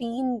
3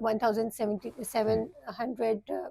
1700